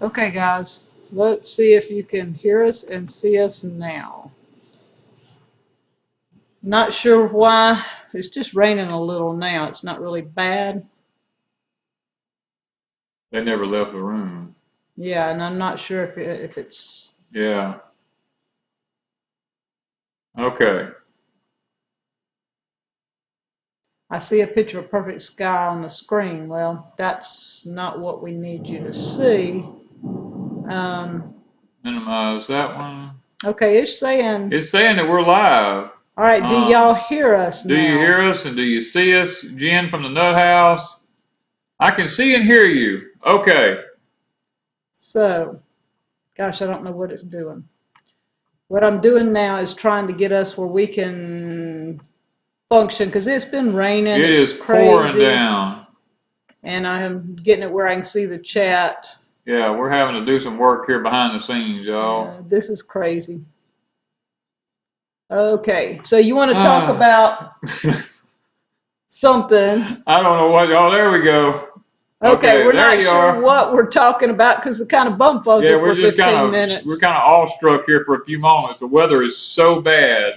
Okay, guys, let's see if you can hear us and see us now. Not sure why. It's just raining a little now. It's not really bad. They never left the room. Yeah, and I'm not sure if it's... Yeah. Okay. I see a picture of perfect sky on the screen. Well, that's not what we need you to see. Minimize that one. Okay, it's saying... It's saying that we're live. All right, do y'all hear us Do you now? hear us and do you see us, Jen from the Nut House? I can see and hear you. Okay. So, gosh, I don't know what it's doing. What I'm doing now is trying to get us where we can function, because it's been raining. It It's is crazy, pouring down. and I'm getting it where I can see the chat. Yeah, we're having to do some work here behind the scenes, y'all. This is crazy. Okay, so you want to talk about something? I don't know what. Oh, there we go. Okay, we're there not you sure are. what we're talking about because we kind of bump fuzzy Yeah, for we're just 15 minutes. we're kind of awestruck here for a few moments. The weather is so bad.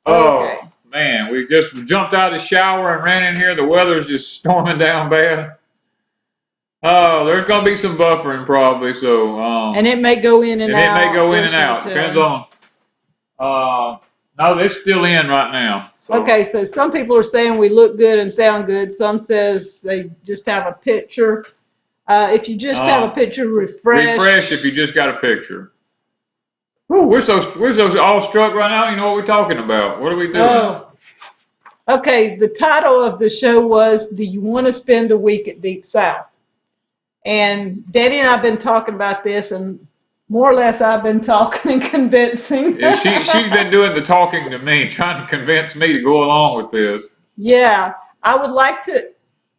Okay. Oh man, we just jumped out of the shower and ran in here. The weather's just storming down bad. Oh, there's gonna be some buffering probably. So And it may go in and out. it may go in There's and no out. Depends telling. on. No, it's still in right now. So. Okay, so some people are saying we look good and sound good. Some says they just have a picture. If you just have a picture, refresh. Refresh if you just got a picture. Ooh, we're so awestruck right now. You know what we're talking about? What are we doing? Oh. Okay, the title of the show was, Do You Want to Spend a Week at Deep South? And Danny and I have been talking about this, and more or less I've been talking and convincing. Yeah, she's been doing the talking to me, trying to convince me to go along with this. Yeah, I would like to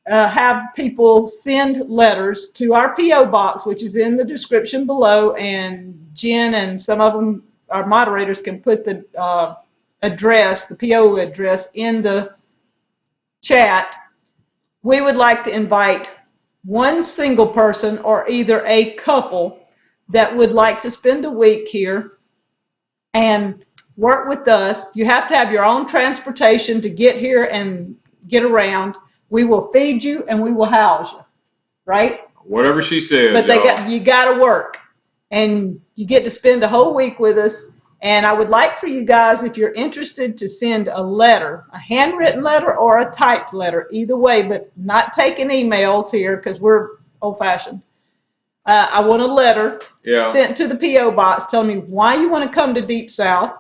have people send letters to our P.O. box, which is in the description below, and Jen and some of them, our moderators, can put the address, the P.O. address, in the chat. We would like to invite one single person or either a couple that would like to spend a week here and work with us. You have to have your own transportation to get here and get around. We will feed you and we will house you, right? Whatever she says, But you got to work, and you get to spend a whole week with us. And I would like for you guys, if you're interested, to send a letter, a handwritten letter or a typed letter, either way, but not taking emails here because we're old-fashioned. I want a letter sent to the P.O. box telling me why you want to come to Deep South.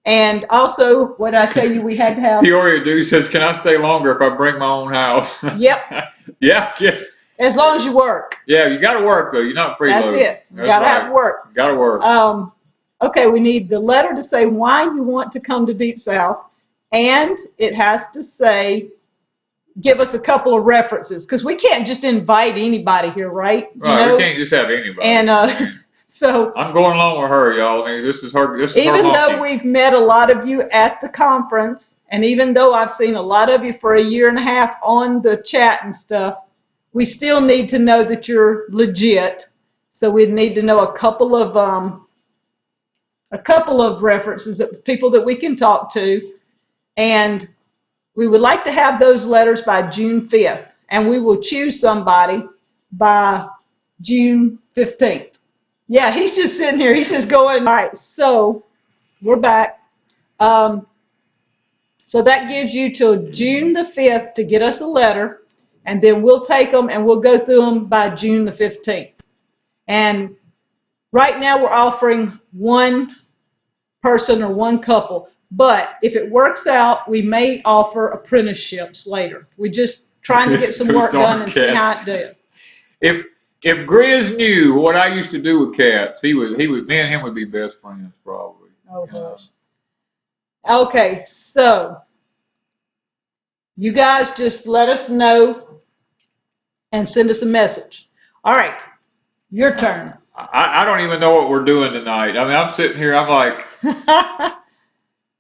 And also, what did I tell you we had to have? Peoria Dude says, can I stay longer if I bring my own house? Yep. Yeah, yes. As long as you work. Yeah, you got to work, though. You're not freeloading. That's it. You got to have work. Got to work. Okay, we need the letter to say why you want to come to Deep South, and it has to say, give us a couple of references, because we can't just invite anybody here, right? Right, we can't just have anybody. And so I'm going along with her, y'all. I mean, this is her. Even though we've met a lot of you at the conference, and even though I've seen a lot of you for a year and a half on the chat and stuff, we still need to know that you're legit. So we need to know a couple of references of people that we can talk to, and we would like to have those letters by June 5th, and we will choose somebody by June 15th. Yeah, he's just sitting here. He's just going, all right, so we're back. So that gives you till June the 5th to get us a letter, and then we'll take them and we'll go through them by June the 15th. And right now we're offering one person or one couple, but if it works out, we may offer apprenticeships later. We're just trying to get some work done and see how it does. If Grizz knew what I used to do with cats, me and him would be best friends probably. Oh gosh. Okay, so you guys just let us know and send us a message. All right, your turn. I don't even know what we're doing tonight. I mean, I'm sitting here, I'm like,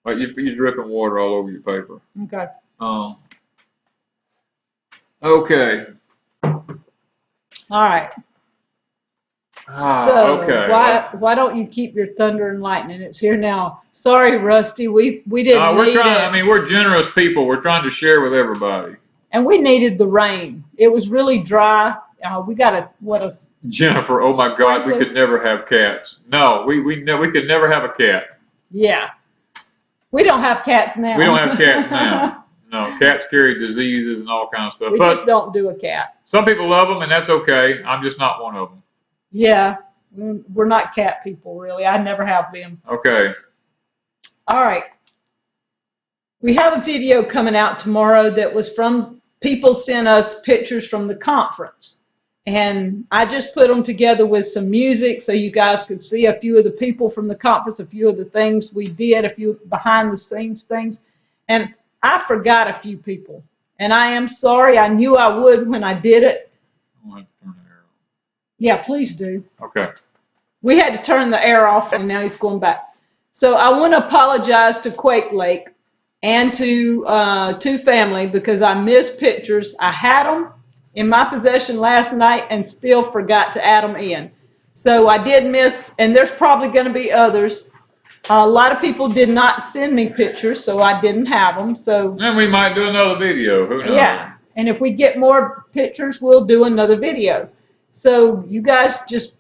like you're dripping water all over your paper. Okay. Okay. All right. So Okay. why don't you keep your thunder and lightning? It's here now. Sorry, Rusty. We didn't We're need trying. it. I mean, we're generous people. We're trying to share with everybody. And we needed the rain. It was really dry. We got a Jennifer, oh my God, we sprinkler. could never have cats. No, we could never have a cat. Yeah. We don't have cats now. We don't have cats now. No, cats carry diseases and all kinds of stuff. We But just don't do a cat. some people love them, and that's okay. I'm just not one of them. Yeah. We're not cat people, really. I never have been. Okay. All right. We have a video coming out tomorrow that was from people sent us pictures from the conference. And I just put them together with some music so you guys could see a few of the people from the conference, a few of the things we did, a few behind the scenes things. And I forgot a few people. And I am sorry. I knew I would when I did it. I'll have to turn the air Yeah, please do. on. Okay. We had to turn the air off and now he's going back. So I want to apologize to Quake Lake and to family because I missed pictures. I had them in my possession last night and still forgot to add them in. So I did miss, and there's probably going to be others. A lot of people did not send me pictures, so I didn't have them. So Then we might do another video. Who knows? yeah, and if we get more pictures, we'll do another video. So you guys just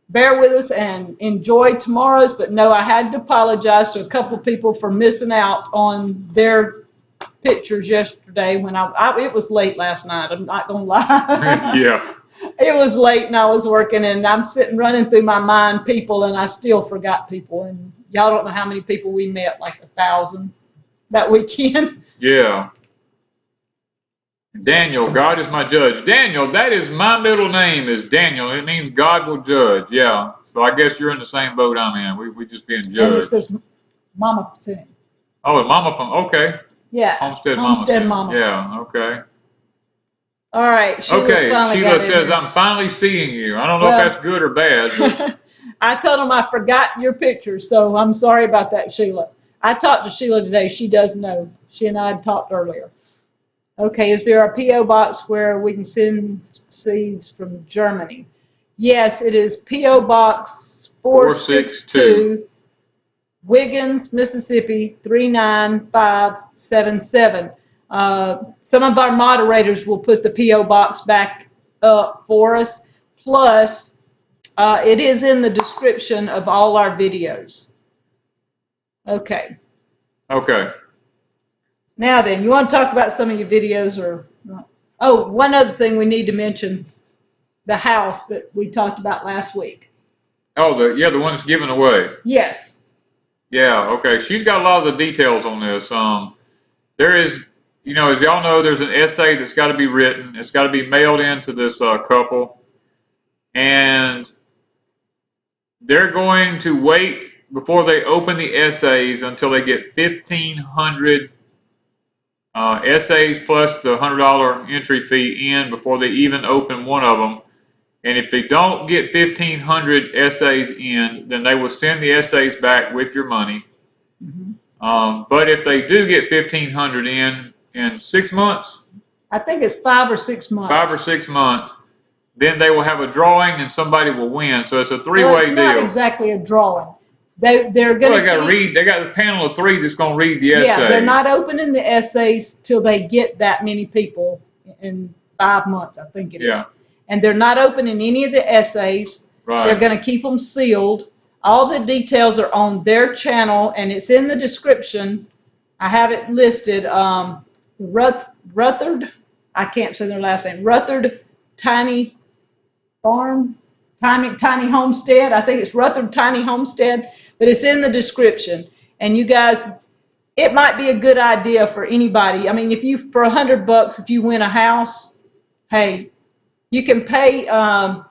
bear with us and enjoy tomorrow's. But no, I had to apologize to a couple people for missing out on their pictures yesterday when it was late last night. I'm not gonna lie. Yeah. It was late and I was working and I'm sitting running through my mind people and I still forgot people, and y'all don't know how many people we met, like 1,000 that weekend. Yeah. Daniel, God is my judge. Daniel, that is my middle name is Daniel. It means God will judge. Yeah. So I guess you're in the same boat I'm in. We just being And it judged. says Mama sent it. Oh, Mama from, okay. Yeah. Homestead Mama. Yeah, okay. All right. Sheila's Okay, finally Sheila got in says, here. I'm finally seeing you. I don't know Well- if that's good or bad, but I told him I forgot your pictures, so I'm sorry about that, Sheila. I talked to Sheila today. She does know. She and I had talked earlier. Okay, is there a P.O. box where we can send seeds from Germany? Yes, it is P.O. Box 462, Wiggins, Mississippi 39577. Some of our moderators will put the P.O. box back up for us. Plus, it is in the description of all our videos. Okay. okay. Now then, you want to talk about some of your videos or not? Oh, one other thing we need to mention, the house that we talked about last week. Oh, the one that's given away. Yes. Yeah, okay. She's got a lot of the details on this. There is, as y'all know, there's an essay that's got to be written. It's got to be mailed in to this couple. And they're going to wait before they open the essays until they get 1,500 essays plus the $100 entry fee in before they even open one of them. And if they don't get 1,500 essays in, then they will send the essays back with your money. Mm-hmm. But if they do get 1,500 in 6 months, I think it's 5 or 6 months. 5 or 6 months, then they will have a drawing and somebody will win. So it's a Well, three-way it's not deal. exactly a drawing. They're going Well, to they got to read. They got a panel of 3 that's going to read the essays. Yeah, they're not opening the essays till they get that many people in 5 months, I think it is. Yeah. And they're not opening any of the essays. Right. They're going to keep them sealed. All the details are on their channel, and it's in the description. I have it listed. Ruthardt, I can't say their last name. Ruthardt Tiny Farm, Tiny Homestead. I think it's Ruthardt Tiny Homestead, but it's in the description. And you guys, it might be a good idea for anybody. I mean, for $100, if you win a house, hey, you can pay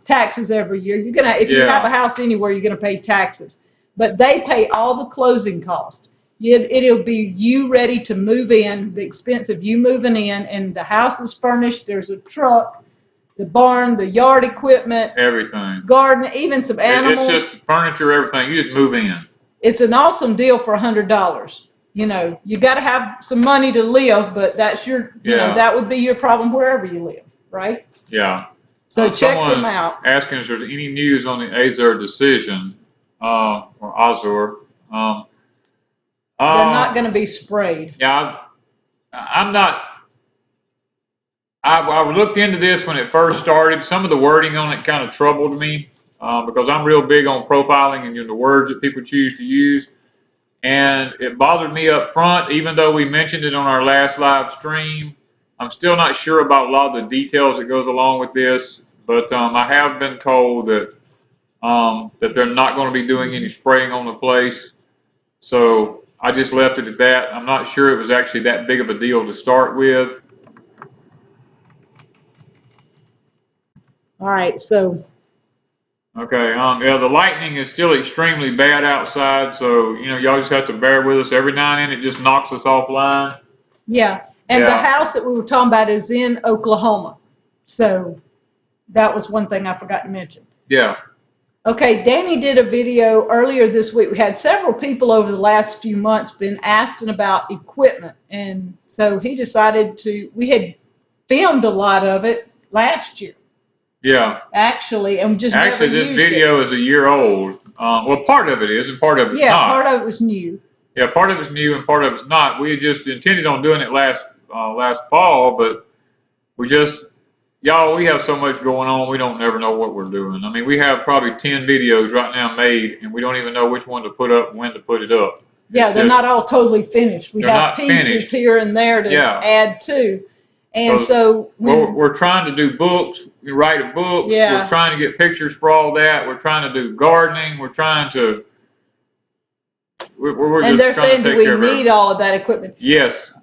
taxes every year. If you have a house anywhere, you're gonna pay taxes. But they pay all the closing costs. It'll be you ready to move in, the expense of you moving in, and the house is furnished. There's a truck, the barn, the yard equipment, everything, garden, even some animals. It's just furniture, everything. You just move in. It's an awesome deal for $100. You got to have some money to live, but that's that would be your problem wherever you live, right? Yeah. So check them Someone's out. asking if there's any news on the Azure decision, or Azure. Um, They're not uh, going to be sprayed. yeah, I'm not. I looked into this when it first started. Some of the wording on it kind of troubled me because I'm real big on profiling and the words that people choose to use. And it bothered me up front, even though we mentioned it on our last live stream. I'm still not sure about a lot of the details that goes along with this, but I have been told that that they're not going to be doing any spraying on the place. So I just left it at that. I'm not sure it was actually that big of a deal to start with. All right, so Okay, yeah, the lightning is still extremely bad outside, so y'all just have to bear with us. Every now and then it just knocks us offline. yeah, and the Yeah, house that we were talking about is in Oklahoma. So that was one thing I forgot to mention. yeah, Okay, Danny did a video earlier this week. We had several people over the last few months been asking about equipment, and so he decided we had filmed a lot of it last year, yeah. actually, and just never Actually, this used it. video is a year old. Well, part of it is, and part of it's Yeah, not. part of it was new. Yeah, part of it's new and part of it's not. We just intended on doing it last fall, but we just, y'all, we have so much going on. We don't never know what we're doing. I mean, we have probably 10 videos right now made, and we don't even know which one to put up and when to put it up. Yeah, It's they're just, not all totally finished. We they're have not pieces finished. here and there to Yeah. add to. And 'Cause so we're trying to do books, we write books. Yeah. We're trying to get pictures for all that. We're trying to do gardening. We're trying to. We're and just they're trying saying, to do take we care of need everything. all of that equipment? Yes,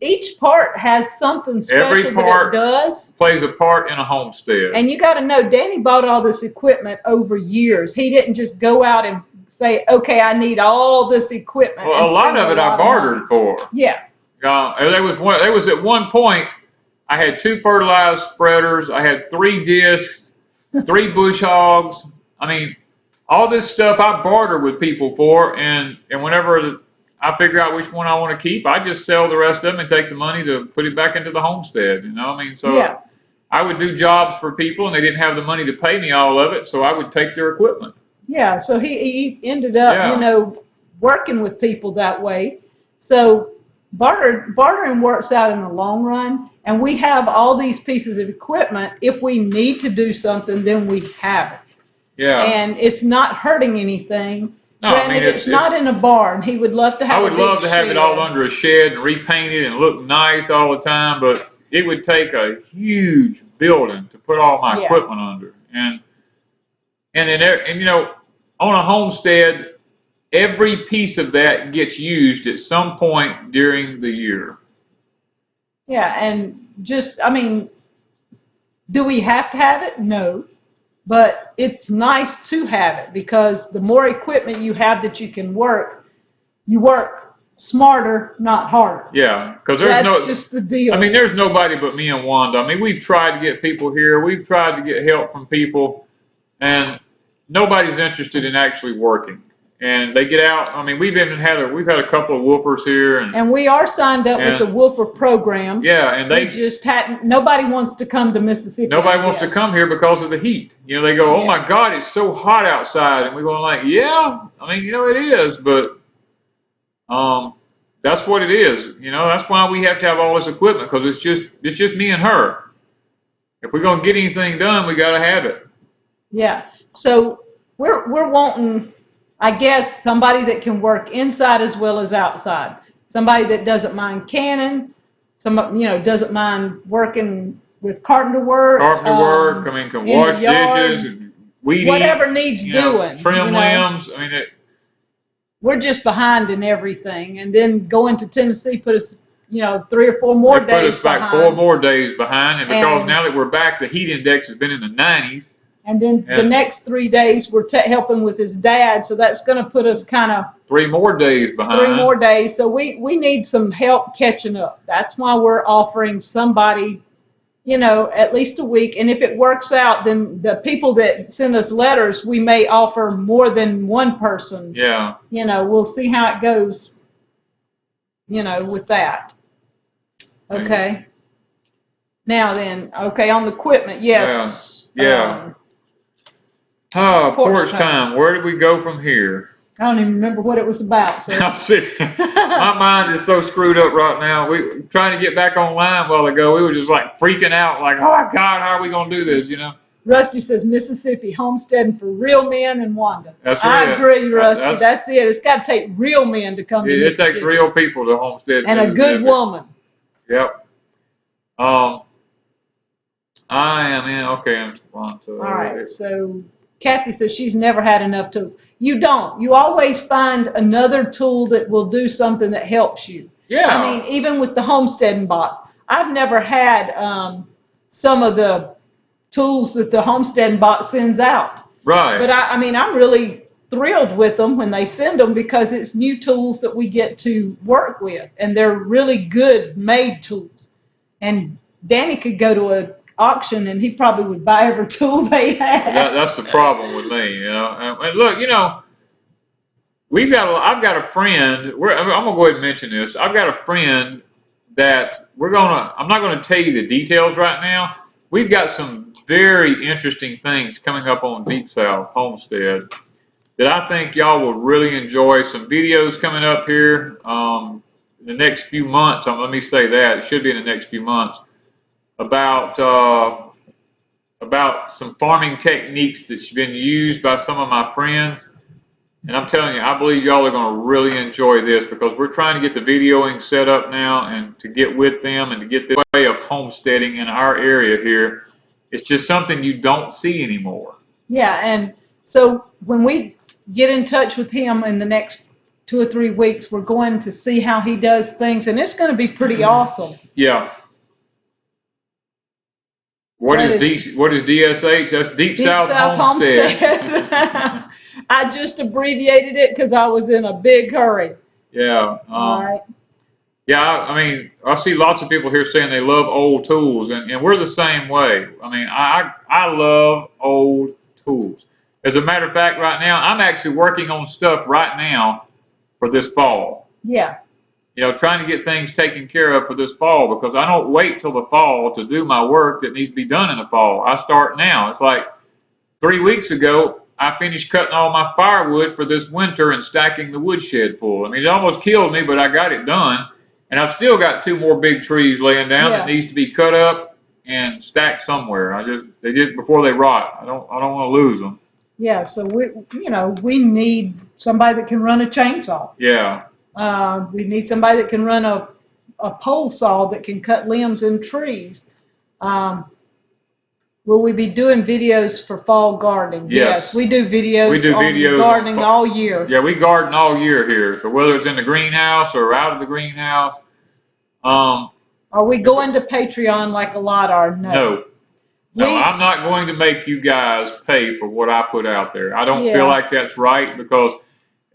Each part has something every special that part it does. plays a part in a homestead. And you got to know, Danny bought all this equipment over years. He didn't just go out and say, okay, I need all this equipment. Well, and a lot spend of it lot I of bartered money. for. Yeah. There was at one point I had 2 fertilized spreaders. I had 3 discs, 3 bush hogs. I mean, all this stuff I barter with people for, and whenever I figure out which one I want to keep, I just sell the rest of them and take the money to put it back into the homestead. I mean, so Yeah. I would do jobs for people, and they didn't have the money to pay me all of it, so I would take their equipment. Yeah. So he ended up, Yeah. working with people that way. So bartering works out in the long run. And we have all these pieces of equipment. If we need to do something, then we have it. Yeah. And it's not hurting anything. No, I Granted, mean, it's not in a barn. He would love to have I would a big love to have it shed. all under a shed and repainted and look nice all the time, but it would take a huge building to put all my Yeah. equipment under. And on a homestead, every piece of that gets used at some point during the year. Yeah, and just, I mean, do we have to have it? No. But it's nice to have it because the more equipment you have that you can work, you work smarter, not harder. Yeah, because That's just the deal. I mean, there's nobody but me and Wanda. I mean, we've tried to get people here. We've tried to get help from people, and nobody's interested in actually working. And they get out. I mean, we've had a couple of woofers here, And we are signed up with the Woofer program. Yeah, and we just hadn't. Nobody wants to come to Mississippi. Nobody wants to come here because of the heat. They go, oh my God, it's so hot outside, and we're going like, yeah, I mean, it is, but that's what it is. That's why we have to have all this equipment because it's just me and her. If we're gonna get anything done, we got to have it. Yeah. So we're wanting, I guess, somebody that can work inside as well as outside. Somebody that doesn't mind canning. Doesn't mind working with carpenter work. I mean, can wash dishes and weed eat, whatever needs doing. Trim limbs. I mean, we're just behind in everything, and then going to Tennessee put us, 3 or 4 more days behind. Put us back 4 more days behind, and because now that we're back, the heat index has been in the 90s. And then the next 3 days we're helping with his dad, so that's going to put us kind of 3 more days behind. 3 more days. So we need some help catching up. That's why we're offering somebody, at least a week. And if it works out, then the people that send us letters, we may offer more than one person. Yeah. We'll see how it goes, with that. Okay. Now then, on the equipment, yes. Yeah. Oh, Porch porch time. Where did we go from here? I don't even remember what it was about. So. I'm sitting. My mind is so screwed up right now. We trying to get back online a while ago. We were just like freaking out, like, oh my God, how are we gonna do this? You know. Rusty says Mississippi homesteading for real men and Wanda. That's I right. agree, Rusty. That's it. It's got to take real men to come to It Mississippi. takes real people to homestead and Mississippi. a good woman. Yep. I am in. Okay, I'm on to. All right. So Kathy says she's never had enough tools. You don't. You always find another tool that will do something that helps you. Yeah. I mean, even with the homesteading box, I've never had some of the tools that the homesteading box sends out. Right. But I mean, I'm really thrilled with them when they send them because it's new tools that we get to work with, and they're really good made tools. And Danny could go to an auction and he probably would buy every tool they had. That's the problem with me, you know. And look, you know, I've got a friend. I'm gonna go ahead and mention this. I've got a friend that I'm not gonna tell you the details right now. We've got some very interesting things coming up on Deep South Homestead that I think y'all will really enjoy. Some videos coming up here in the next few months. Let me say that. It should be in the next few months. About some farming techniques that's been used by some of my friends. And I'm telling you, I believe y'all are going to really enjoy this because we're trying to get the videoing set up now and to get with them and to get the way of homesteading in our area here. It's just something you don't see anymore. Yeah, and so when we get in touch with him in the next 2 or 3 weeks, we're going to see how he does things, and it's going to be pretty awesome. Yeah. What is DSH? That's Deep South Homestead. I just abbreviated it because I was in a big hurry. Yeah. All right. Yeah, I mean, I see lots of people here saying they love old tools, and we're the same way. I mean, I love old tools. As a matter of fact, right now, I'm actually working on stuff right now for this fall. Yeah. You know, trying to get things taken care of for this fall because I don't wait till the fall to do my work that needs to be done in the fall. I start now. It's like 3 weeks ago, I finished cutting all my firewood for this winter and stacking the woodshed full. I mean, it almost killed me, but I got it done. And I've still got 2 more big trees laying down that needs to be cut up and stacked somewhere. They just before they rot. I don't want to lose them. Yeah, so we need somebody that can run a chainsaw. Yeah. We need somebody that can run a pole saw that can cut limbs in trees. Will we be doing videos for fall gardening? Yes. We do videos on gardening all year. Yeah, we garden all year here. So whether it's in the greenhouse or out of the greenhouse. Are we going to Patreon like a lot are? No. No, I'm not going to make you guys pay for what I put out there. I don't feel like that's right because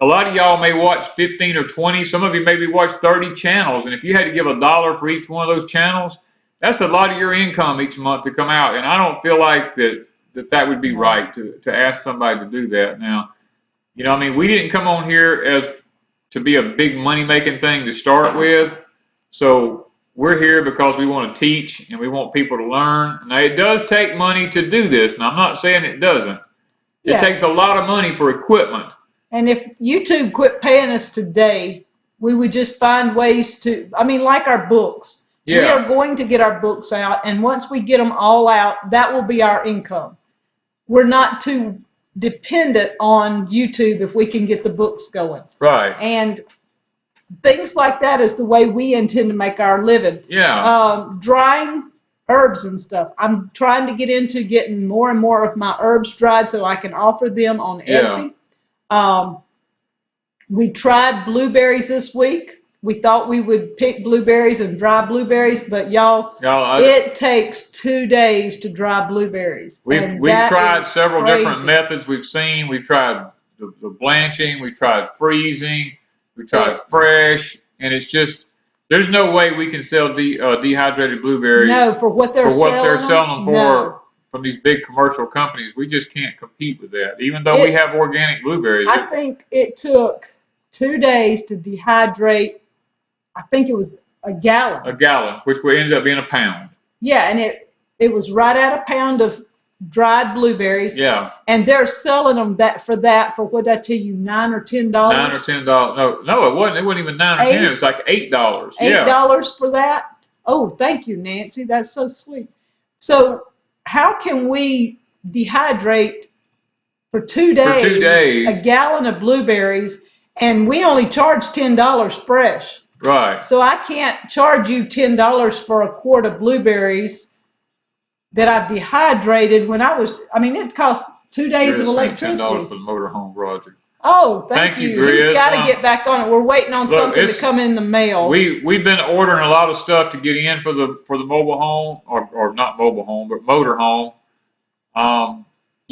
a lot of y'all may watch 15 or 20. Some of you maybe watch 30 channels. And if you had to give $1 for each one of those channels, that's a lot of your income each month to come out. And I don't feel like that would be right to ask somebody to do that. Now, you know, I mean, we didn't come on here to be a big money-making thing to start with. So we're here because we want to teach and we want people to learn. Now, it does take money to do this. And I'm not saying it doesn't. It takes a lot of money for equipment. And if YouTube quit paying us today, we would just find ways to, like our books. Yeah. We are going to get our books out, and once we get them all out, that will be our income. We're not too dependent on YouTube if we can get the books going. Right. And things like that is the way we intend to make our living. Yeah. Drying herbs and stuff. I'm trying to get into getting more and more of my herbs dried so I can offer them on Etsy. We tried blueberries this week. We thought we would pick blueberries and dry blueberries, but it takes 2 days to dry blueberries. We've tried several different methods we've seen. We've tried the blanching, we tried freezing, we tried fresh, and it's just, there's no way we can sell dehydrated blueberries. No, for what they're selling them for from these big commercial companies. We just can't compete with that, even though we have organic blueberries. I think it took 2 days to dehydrate. I think it was a gallon. A gallon, which ended up being a pound. Yeah, and it was right at a pound of dried blueberries. Yeah. And they're selling them for what did I tell you, $9 or $10? $9 or $10. No, it wasn't. It wasn't even 9 or 10. It was like $8. $8 for that? Oh, thank you, Nancy. That's so sweet. So how can we dehydrate for 2 days, For 2 days. a gallon of blueberries, and we only charge $10 fresh? Right. So I can't charge you $10 for a quart of blueberries that I've dehydrated when it costs 2 days of electricity. $10 for the motorhome project. Oh, thank you. Grizz. He's got to get back on it. We're waiting on something to come in the mail. We've been ordering a lot of stuff to get in for the mobile home, or not mobile home, but motor home. And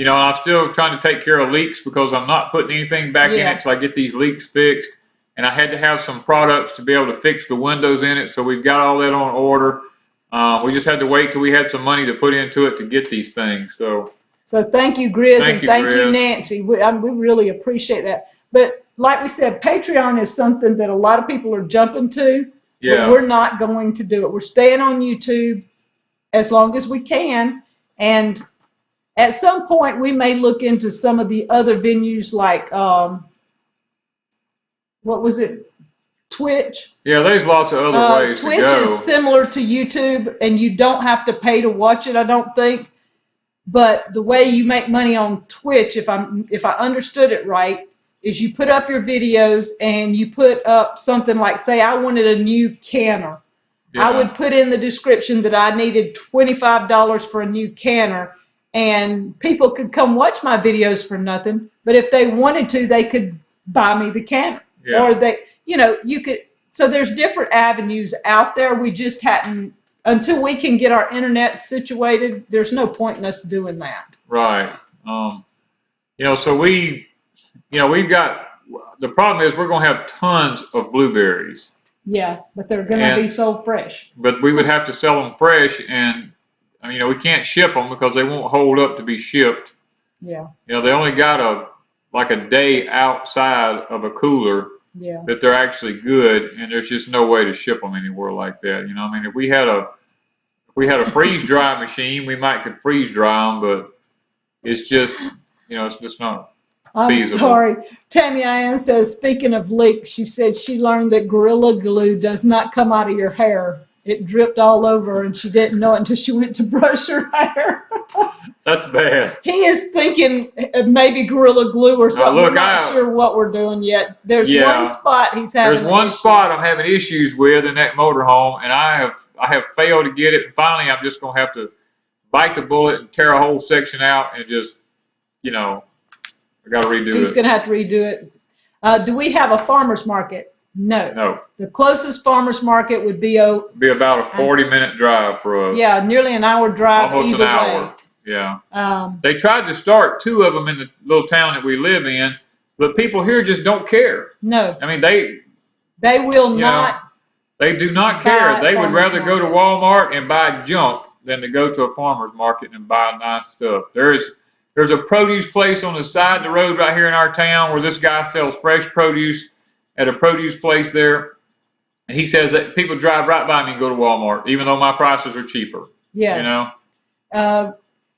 I'm still trying to take care of leaks because I'm not putting anything back in it till I get these leaks fixed. And I had to have some products to be able to fix the windows in it, so we've got all that on order. We just had to wait till we had some money to put into it to get these things. So thank you, Grizz, and thank you, Nancy. We really appreciate that. But like we said, Patreon is something that a lot of people are jumping to. Yeah. But we're not going to do it. We're staying on YouTube as long as we can. And at some point, we may look into some of the other venues like, what was it? Twitch. Yeah, there's lots of other ways to go. Twitch is similar to YouTube, and you don't have to pay to watch it, I don't think. But the way you make money on Twitch, if I understood it right, is you put up your videos and you put up something like, say, I wanted a new canner. Yeah. I would put in the description that I needed $25 for a new canner, and people could come watch my videos for nothing. But if they wanted to, they could buy me the canner. Yeah. Or you could. So there's different avenues out there. We just hadn't, until we can get our internet situated, there's no point in us doing that. Right. So we've got, the problem is we're going to have tons of blueberries. Yeah, but they're going to be sold fresh. But we would have to sell them fresh, and we can't ship them because they won't hold up to be shipped. Yeah. They only got a day outside of a cooler. Yeah. That they're actually good, and there's just no way to ship them anywhere like that. If we had a freeze dry machine, we could freeze dry them, but it's just, it's just not I'm feasible. Sorry. Tammy I.M. says, speaking of leaks, she said she learned that Gorilla Glue does not come out of your hair. It dripped all over, and she didn't know it until she went to brush her hair. That's bad. He is thinking maybe Gorilla Glue or something. We're not sure what we're doing yet. There's one spot he's having. There's one spot I'm having issues with in that motorhome, and I have failed to get it. And finally, I'm just going to have to bite the bullet and tear a whole section out and just, I got to redo it. He's going to have to redo it. Do we have a farmer's market? No. No. The closest farmer's market would be about a 40-minute drive for us. Yeah, nearly an hour drive. Almost either an hour. Way. Yeah. They tried to start 2 of them in the little town that we live in, but people here just don't care. No. They will not. They do not care. They would rather go to Walmart and buy junk than to go to a farmer's market and buy nice stuff. There's a produce place on the side of the road right here in our town where this guy sells fresh produce at a produce place there. And he says that people drive right by me and go to Walmart, even though my prices are cheaper. Yeah.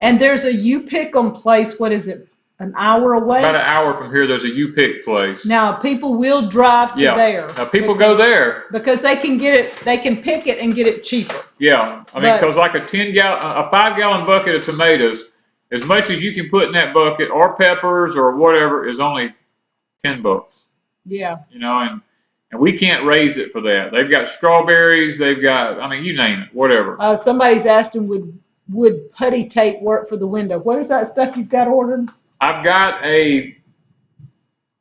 And there's a You Pick 'em place. What is it? An hour away? About an hour from here, there's a You Pick place. Now, people will drive to there. Now, people go there. Because they can get it, they can pick it and get it cheaper. Yeah. Because like a 5-gallon bucket of tomatoes, as much as you can put in that bucket, or peppers or whatever, is only $10. Yeah. And we can't raise it for that. They've got strawberries. They've got, you name it, whatever. Somebody's asked him, would putty tape work for the window? What is that stuff you've got ordered? I've got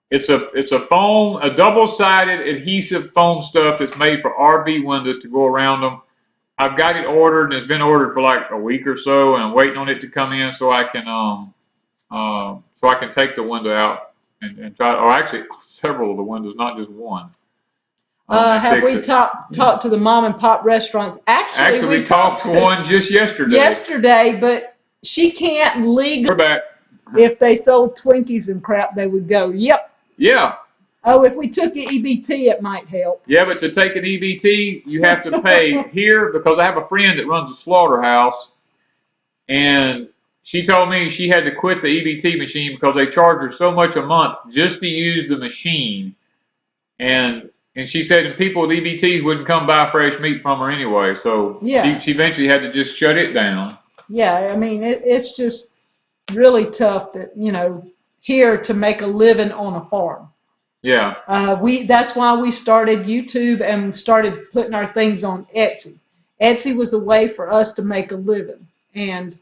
it's a foam, a double-sided adhesive foam stuff that's made for RV windows to go around them. I've got it ordered, and it's been ordered for like a week or so, and I'm waiting on it to come in so I can take the window out and try, or actually several of the windows, not just one. Have we talked to the mom and pop restaurants? Actually, we talked to one just yesterday. Yesterday, but she can't legally. We're back. If they sold Twinkies and crap, they would go, yep. Yeah. Oh, if we took an EBT, it might help. Yeah, but to take an EBT, you have to pay here, because I have a friend that runs a slaughterhouse, and she told me she had to quit the EBT machine because they charge her so much a month just to use the machine. And she said and people with EBTs wouldn't come buy fresh meat from her anyway. So Yeah. she eventually had to just shut it down. Yeah, I mean, it's just really tough that, here to make a living on a farm. Yeah. That's why we started YouTube and started putting our things on Etsy. Etsy was a way for us to make a living. And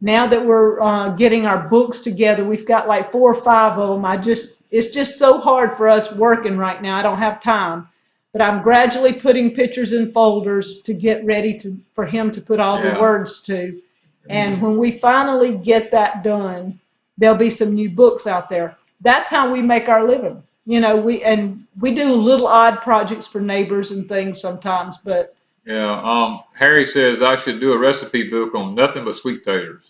now that we're getting our books together, we've got like 4 or 5 of them. It's just so hard for us working right now. I don't have time. But I'm gradually putting pictures in folders to get ready for him to put all the words to. And when we finally get that done, there'll be some new books out there. That's how we make our living. We do little odd projects for neighbors and things sometimes, but yeah. Harry says I should do a recipe book on nothing but sweet potatoes.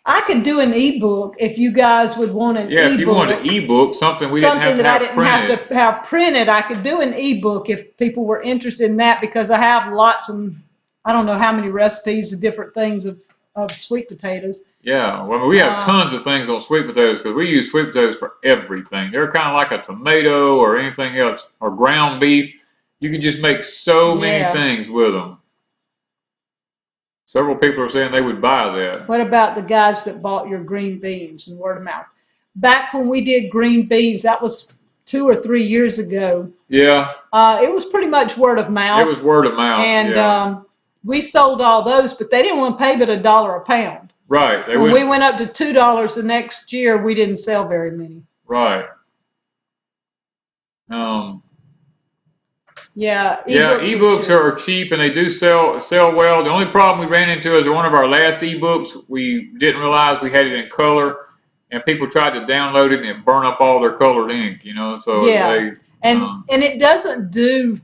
I could do an ebook if you guys would want an ebook. Yeah, if you want an ebook, something I didn't have to have printed, I could do an ebook if people were interested in that, because I have lots of, I don't know how many recipes of different things of sweet potatoes. Yeah, well, we have tons of things on sweet potatoes because we use sweet potatoes for everything. They're kind of like a tomato or anything else, or ground beef. You can just make so many things with them. Several people are saying they would buy that. What about the guys that bought your green beans and word of mouth? Back when we did green beans, that was 2 or 3 years ago. Yeah. It was pretty much word of mouth. It was word of mouth. And we sold all those, but they didn't want to pay but $1 a pound. Right. When we went up to $2 the next year, we didn't sell very many. Right. Yeah, ebooks are cheap and they do sell well. The only problem we ran into is one of our last ebooks, we didn't realize we had it in color, and people tried to download it and it burned up all their colored ink, So and it doesn't do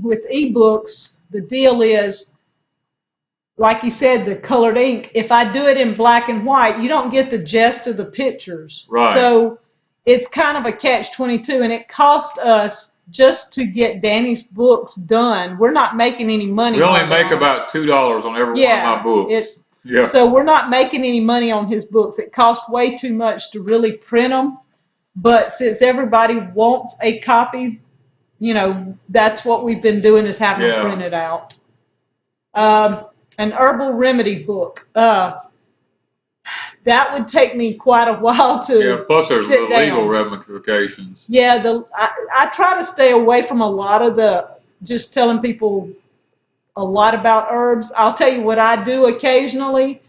with ebooks. The deal is, like you said, the colored ink. If I do it in black and white, you don't get the gist of the pictures. Right. So it's kind of a catch-22, and it cost us, just to get Danny's books done, we're not making any money. We only make about $2 on every one of my books. So we're not making any money on his books. It costs way too much to really print them. But since everybody wants a copy, that's what we've been doing, is having them printed out. An herbal remedy book. That would take me quite a while to plus there's sit down. Legal ramifications. Yeah, I try to stay away from a lot of just telling people a lot about herbs. I'll tell you what I do occasionally,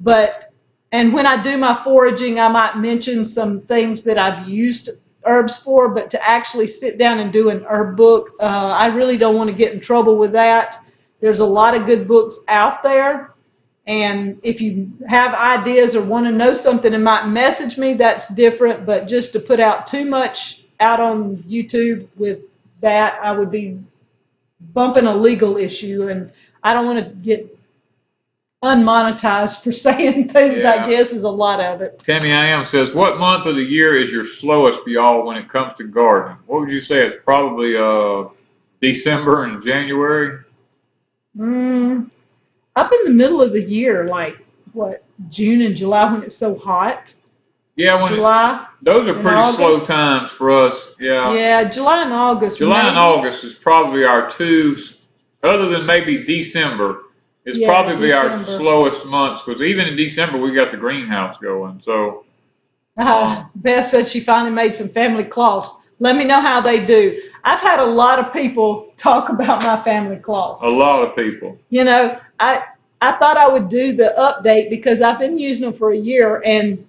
and when I do my foraging, I might mention some things that I've used herbs for, but to actually sit down and do an herb book, I really don't want to get in trouble with that. There's a lot of good books out there. And if you have ideas or want to know something and might message me, that's different. But just to put out too much out on YouTube with that, I would be bumping a legal issue. And I don't want to get unmonetized for saying things, I guess, is a lot of it. Tammy I Am says, what month of the year is your slowest for y'all when it comes to gardening? What would you say? It's probably December and January? Up in the middle of the year, like June and July, when it's so hot. Yeah, July. Those are pretty slow times for us. Yeah. Yeah, July and August. July and August is probably our two, other than maybe December. It's probably our slowest months, because even in December we got the greenhouse going. So. Beth said she finally made some family cloths. Let me know how they do. I've had a lot of people talk about my family cloths. A lot of people. I thought I would do the update because I've been using them for a year, and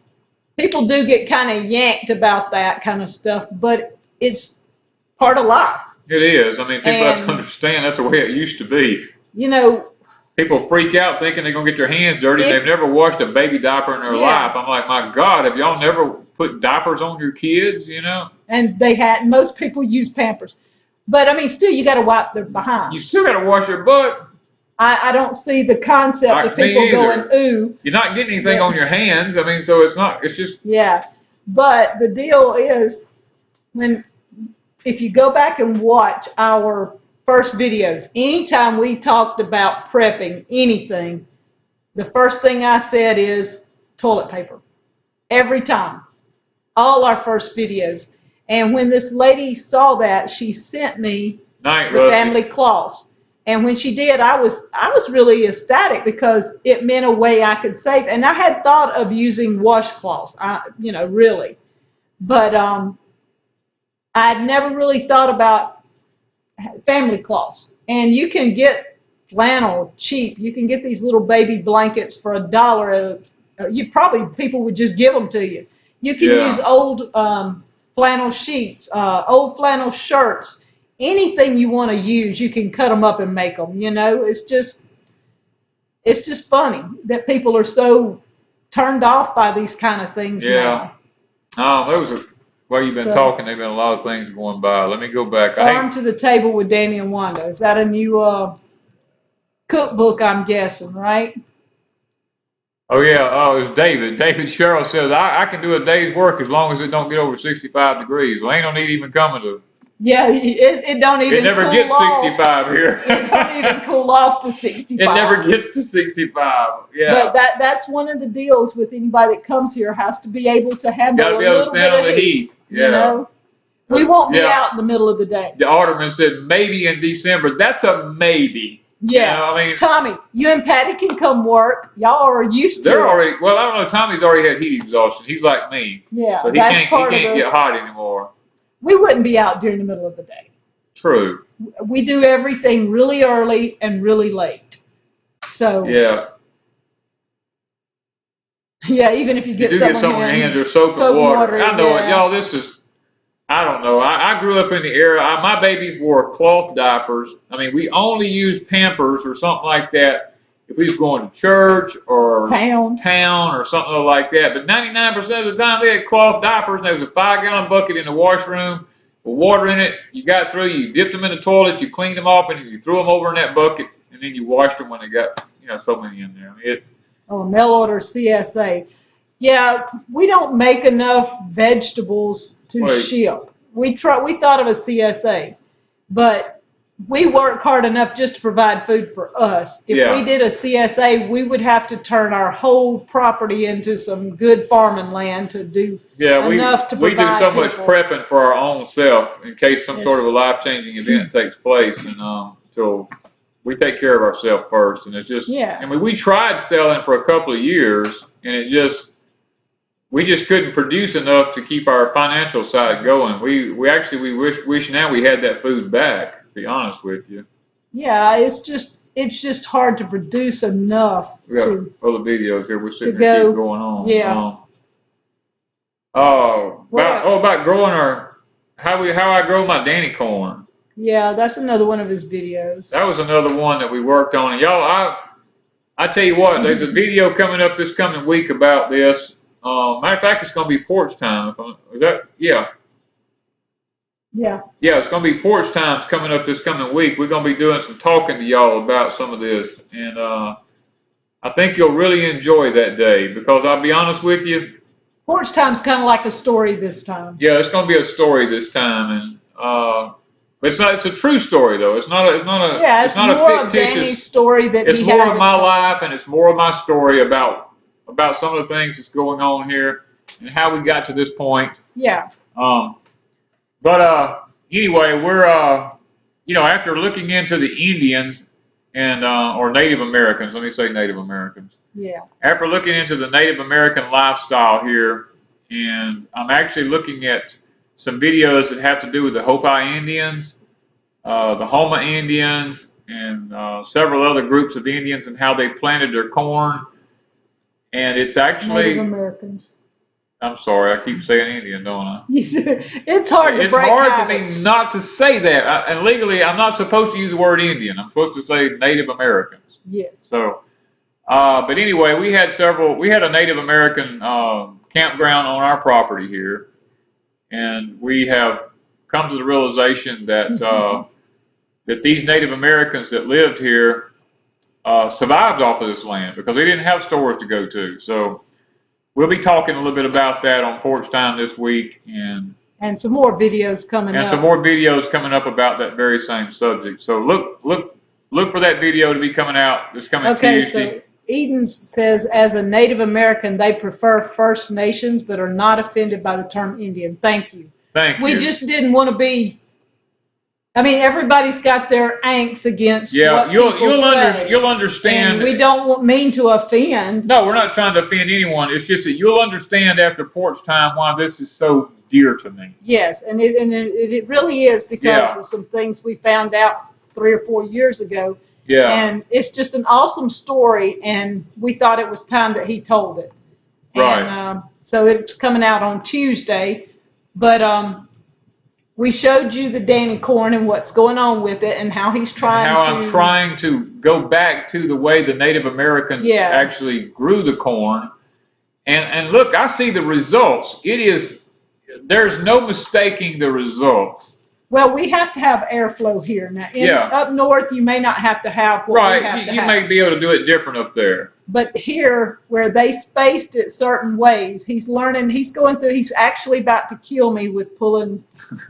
people do get kind of yanked about that kind of stuff, but it's part of life. It is. I mean, people have to understand that's the way it used to be. People freak out thinking they're going to get their hands dirty. They've never washed a baby diaper in their life. I'm like, my God, have y'all never put diapers on your kids, And most people use Pampers. But, I mean, still, you got to wipe their behind. You still got to wash your butt. I don't see the concept of people going, ooh. You're not getting anything on your hands. I mean, so it's just. Yeah. But the deal is, if you go back and watch our first videos, anytime we talked about prepping anything, the first thing I said is toilet paper. Every time. All our first videos. And when this lady saw that, she sent me the family cloths. And when she did, I was really ecstatic because it meant a way I could save. And I had thought of using washcloths, really. But I'd never really thought about family cloths. And you can get flannel cheap. You can get these little baby blankets for $1. People would just give them to you. You can use old flannel sheets, old flannel shirts, anything you want to use. You can cut them up and make them. It's just funny that people are so turned off by these kind of things now. While you've been talking, there've been a lot of things going by. Let me go back. Farm to the Table with Danny and Wanda. Is that a new cookbook, I'm guessing, right? Oh, yeah. Oh, it's David. David Sherrill says, I can do a day's work as long as it don't get over 65 degrees. Well, ain't no need even coming to. Yeah, it don't even It never gets 65 here. It don't even cool off to 65. It never gets to 65. Yeah. But that's one of the deals with anybody that comes here, has to be able to handle a little bit of heat. Yeah. We won't be out in the middle of the day. The alderman said maybe in December. That's a maybe. Yeah. Tommy, you and Patty can come work. Y'all are used to it. I don't know. Tommy's already had heat exhaustion. He's like me. Yeah. So he can't get hot anymore. We wouldn't be out during the middle of the day. True. We do everything really early and really late. So. Yeah. Yeah, even if you get some hands or soap and water. I know it. Y'all, I don't know. I grew up in the era, my babies wore cloth diapers. I mean, we only used Pampers or something like that if we was going to church or town or something like that. But 99% of the time they had cloth diapers, and there was a 5-gallon bucket in the washroom with water in it. You got through, you dipped them in the toilet, you cleaned them off, and you threw them over in that bucket, and then you washed them when they got, so many in there. Mail order CSA. Yeah, we don't make enough vegetables to ship. We thought of a CSA, but we work hard enough just to provide food for us. If we did a CSA, we would have to turn our whole property into some good farming land to do enough to provide. We do so much prepping for our own self in case some sort of a life-changing event takes place, and so we take care of ourselves first. And it's just, I mean, we tried selling for a couple of years, and we just couldn't produce enough to keep our financial side going. We wish now we had that food back, to be honest with you. Yeah, it's just hard to produce enough. We got other videos here. We're sitting here keep going on. Yeah. About growing how I grow my Danny corn. Yeah, that's another one of his videos. That was another one that we worked on. And y'all, I tell you what, there's a video coming up this coming week about this. Matter of fact, it's going to be porch time. Yeah, it's going to be porch times coming up this coming week. We're going to be doing some talking to y'all about some of this. And I think you'll really enjoy that day because I'll be honest with you. Porch time's kind of like a story this time. Yeah, it's going to be a story this time. And it's a true story, though. It's not a fictitious story that it's more of my life, and it's more of my story about some of the things that's going on here and how we got to this point. Yeah. But anyway, we're after looking into the Indians and or Native Americans, let me say Native Americans. Yeah. After looking into the Native American lifestyle here, and I'm actually looking at some videos that have to do with the Hopi Indians, the Homa Indians, and several other groups of Indians and how they planted their corn. And it's actually Native Americans. I'm sorry, I keep saying Indian, don't I? It's hard to break habits. It's hard to me not to say that. And legally, I'm not supposed to use the word Indian. I'm supposed to say Native Americans. Yes. So, but anyway, we had a Native American campground on our property here. And we have come to the realization that that these Native Americans that lived here survived off of this land because they didn't have stores to go to. So we'll be talking a little bit about that on Porch Time this week, and some more videos coming up. And some more videos coming up about that very same subject. So look for that video to be coming out this coming Tuesday. So Eden says, as a Native American, they prefer First Nations, but are not offended by the term Indian. Thank you. Thank you. We just didn't want to be. I mean, everybody's got their angst against what people say. You'll understand. And we don't mean to offend. No, we're not trying to offend anyone. It's just that you'll understand after porch time why this is so dear to me. Yes, and it really is because of some things we found out 3 or 4 years ago. Yeah. And it's just an awesome story, and we thought it was time that he told it. Right. And so it's coming out on Tuesday, but we showed you the Danny corn and what's going on with it, and how he's trying I'm trying to go back to the way the Native Americans actually grew the corn. And look, I see the results. There's no mistaking the results. Well, we have to have airflow here. Now, up north, you may not have to have what we have to have. You may be able to do it different up there. But here, where they spaced it certain ways, he's learning, he's actually about to kill me with pulling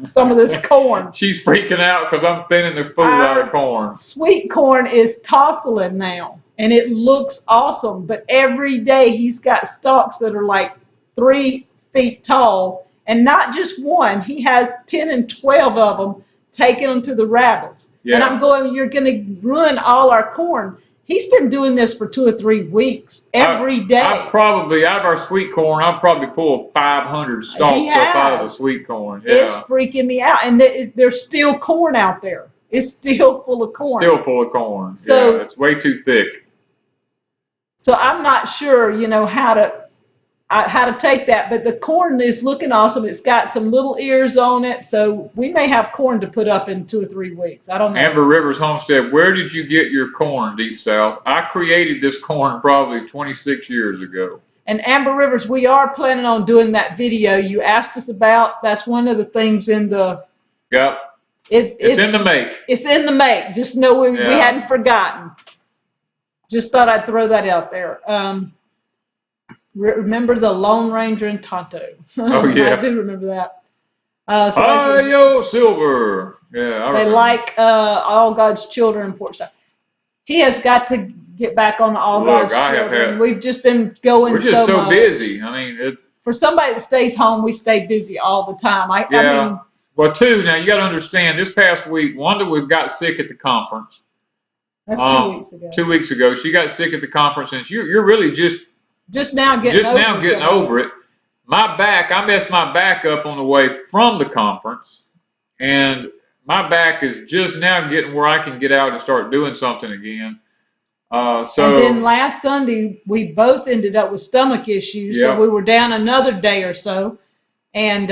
some of this corn. She's freaking out because I'm thinning the food out of corn. Sweet corn is tasseling now, and it looks awesome. But every day, he's got stalks that are like 3 feet tall. And not just one, he has 10 and 12 of them, taking them to the rabbits. Yeah. And I'm going, you're going to ruin all our corn. He's been doing this for 2 or 3 weeks, every day. Out of our sweet corn, I'll probably pull 500 stalks up out of the sweet corn. Yeah. It's freaking me out. And there's still corn out there. It's still full of corn. Still full of corn. So, yeah, it's way too thick. So I'm not sure, how to take that, but the corn is looking awesome. It's got some little ears on it, so we may have corn to put up in 2 or 3 weeks. I don't know. Amber Rivers Homestead, where did you get your corn, Deep South? I created this corn probably 26 years ago. And Amber Rivers, we are planning on doing that video you asked us about. That's one of the things in the... Yep. It's in the make. It's in the make. Just know we hadn't forgotten. Just thought I'd throw that out there. Remember the Lone Ranger and Tonto? Oh, yeah. I do remember that. Silver. Yeah, they like All God's Children and pork stuff. He has got to get back on All God's Children. We've just been going so much. We're just so busy. I mean, for somebody that stays home, we stay busy all the time. I mean, well, now you got to understand, this past week, Wanda got sick at the conference. That's 2 weeks ago. 2 weeks ago. She got sick at the conference, and you're really just now getting over it. I messed my back up on the way from the conference, and my back is just now getting where I can get out and start doing something again. And then last Sunday, we both ended up with stomach issues, so we were down another day or so, and